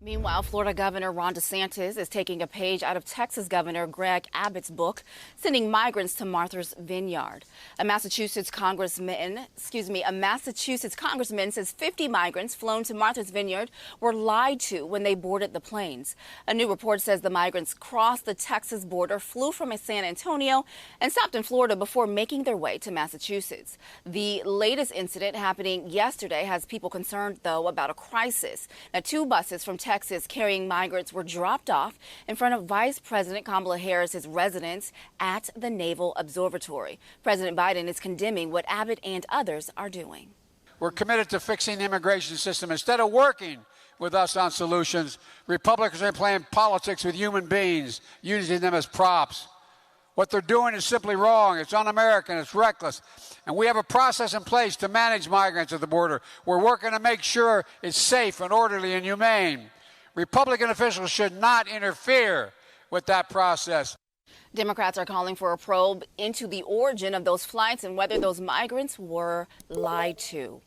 Meanwhile, Florida Governor Ron DeSantis is taking a page out of Texas Governor Greg Abbott's book, sending migrants to Martha's Vineyard. A Massachusetts congressman says 50 migrants flown to Martha's Vineyard were lied to when they boarded the planes. A new report says the migrants crossed the Texas border, flew from San Antonio, and stopped in Florida before making their way to Massachusetts. The latest incident happening yesterday has people concerned, though, about a crisis. Now, two buses from Texas carrying migrants were dropped off in front of Vice President Kamala Harris's residence at the Naval Observatory. President Biden is condemning what Abbott and others are doing. We're committed to fixing the immigration system. Instead of working with us on solutions, Republicans are playing politics with human beings, using them as props. What they're doing is simply wrong. It's un-American. It's reckless. And we have a process in place to manage migrants at the border. We're working to make sure it's safe and orderly and humane. Republican officials should not interfere with that process. Democrats are calling for a probe into the origin of those flights and whether those migrants were lied to.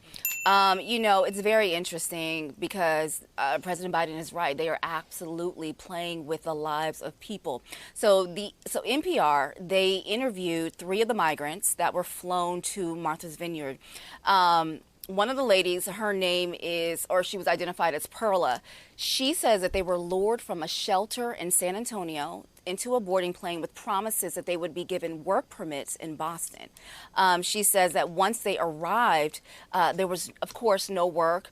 It's very interesting because President Biden is right. They are absolutely playing with the lives of people. So NPR, they interviewed 3 of the migrants that were flown to Martha's Vineyard. One of the ladies, her name is, or she was identified as Perla. She says that they were lured from a shelter in San Antonio into a boarding plane with promises that they would be given work permits in Boston. She says that once they arrived, there was, of course, no work.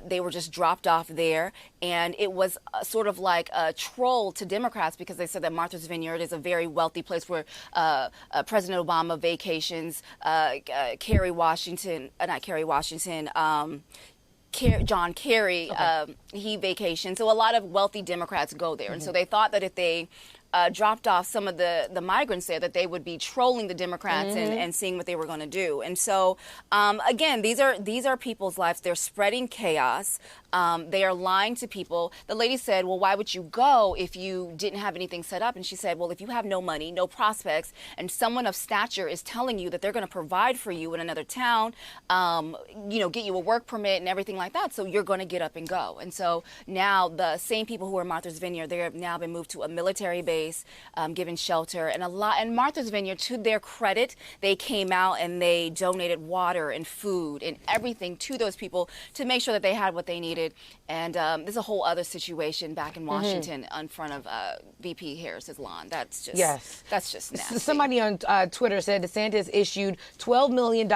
They were just dropped off there. And it was sort of like a troll to Democrats because they said that Martha's Vineyard is a very wealthy place where President Obama vacations, John Kerry, he vacationed. So a lot of wealthy Democrats go there. And so they thought that if they dropped off some of the migrants there, that they would be trolling the Democrats and seeing what they were going to do. And so, again, these are people's lives. They're spreading chaos. They are lying to people. The lady said, well, why would you go if you didn't have anything set up? And she said, well, if you have no money, no prospects, and someone of stature is telling you that they're going to provide for you in another town, get you a work permit and everything like that, so you're going to get up and go. And so now the same people who are in Martha's Vineyard, they have now been moved to a military base, given shelter, and Martha's Vineyard, to their credit, they came out and they donated water and food and everything to those people to make sure that they had what they needed. And there's a whole other situation back in Washington in front of VP Harris's lawn. That's just nasty. Somebody on Twitter said DeSantis issued $12 million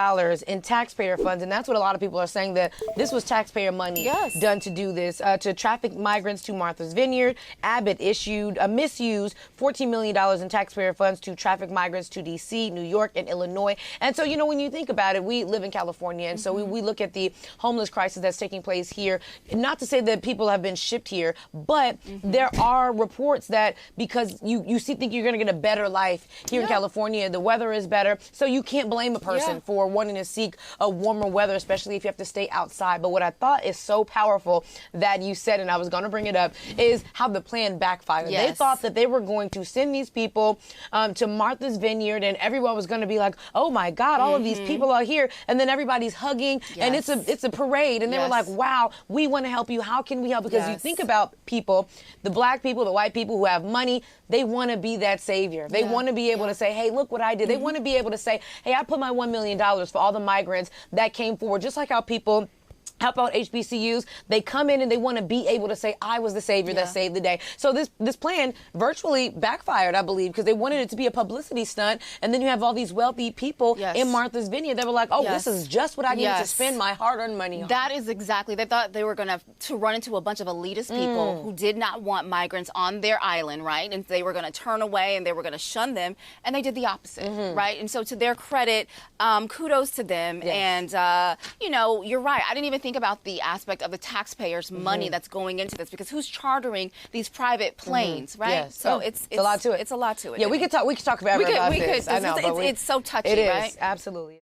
in taxpayer funds, and that's what a lot of people are saying, that this was taxpayer money done to do this, to traffic migrants to Martha's Vineyard. Abbott misused $14 million in taxpayer funds to traffic migrants to D.C., New York, and Illinois. And so, when you think about it, we live in California, and so we look at the homeless crisis that's taking place here. Not to say that people have been shipped here, but there are reports that because you think you're going to get a better life here in California, the weather is better, so you can't blame a person for wanting to seek a warmer weather, especially if you have to stay outside. But what I thought is so powerful that you said, and I was going to bring it up, is how the plan backfired. They thought that they were going to send these people to Martha's Vineyard, and everyone was going to be like, oh my God, all of these people are here, and then everybody's hugging, and it's a parade, and they were like, wow, we want to help you. How can we help? Because you think about people, the black people, the white people who have money, they want to be that savior. They want to be able to say, hey, look what I did. They want to be able to say, hey, I put my $1 million for all the migrants that came forward, just like how people help out HBCUs. They come in and they want to be able to say, I was the savior that saved the day. So this plan virtually backfired, I believe, because they wanted it to be a publicity stunt. And then you have all these wealthy people in Martha's Vineyard that were like, oh, this is just what I need to spend my hard-earned money on. That is exactly. They thought they were going to run into a bunch of elitist people who did not want migrants on their island, right? And they were going to turn away and they were going to shun them. And they did the opposite, right? And so to their credit, kudos to them. And, you're right. I didn't even think about the aspect of the taxpayers' money that's going into this, because who's chartering these private planes, right? So it's a lot to it. It's a lot to it. Yeah, we could talk forever about this. I know, it's so touchy, right? It is, absolutely.